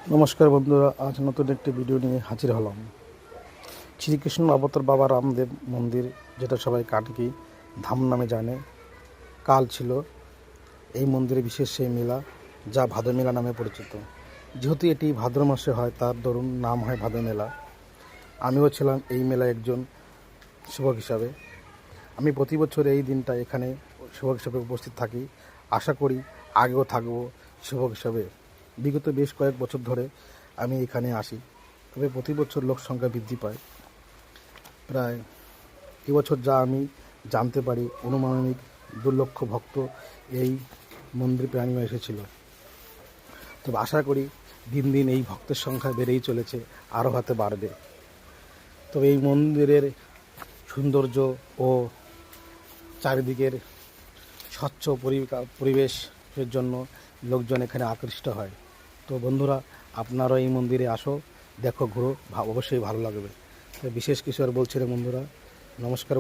নমস্কার বন্ধুরা, আজ নতুন একটি ভিডিও নিয়ে হাজির হলাম। শ্রীকৃষ্ণ অবতার বাবা রামদেব মন্দির, যেটা সবাই কাটকি ধাম নামে জানে, কাল ছিল এই মন্দিরে বিশেষ সেই মেলা, যা ভাদ মেলা নামে পরিচিত। যেহেতু এটি ভাদ্র মাসে হয়, তার দরুন নাম হয় ভাদ মেলা। আমিও ছিলাম এই মেলায় একজন সেবক হিসাবে। আমি প্রতি বছর এই দিনটা এখানে সেবক হিসাবে উপস্থিত থাকি। আশা করি আগেও থাকবো সেবক হিসাবে। বিগত বেশ কয়েক বছর ধরে আমি এখানে আসি, তবে প্রতি বছর লোক সংখ্যা বৃদ্ধি পায়। প্রায় এবছর যা আমি জানতে পারি, অনুমানিক 2 লক্ষ ভক্ত এই মন্দির প্রাঙ্গণে এসেছিল। তবে আশা করি দিন দিন এই ভক্তের সংখ্যা বেড়েই চলেছে, আরও হাতে বাড়বে। তবে এই মন্দিরের সৌন্দর্য ও চারিদিকের স্বচ্ছ পরিবেশের জন্য লোকজন এখানে আকৃষ্ট হয়। তো বন্ধুরা, আপনারাও এই মন্দিরে আসো, দেখো, ঘুরো, অবশ্যই ভালো লাগবে। তো বিশেষ কিছু আর বলছি না বন্ধুরা, নমস্কার।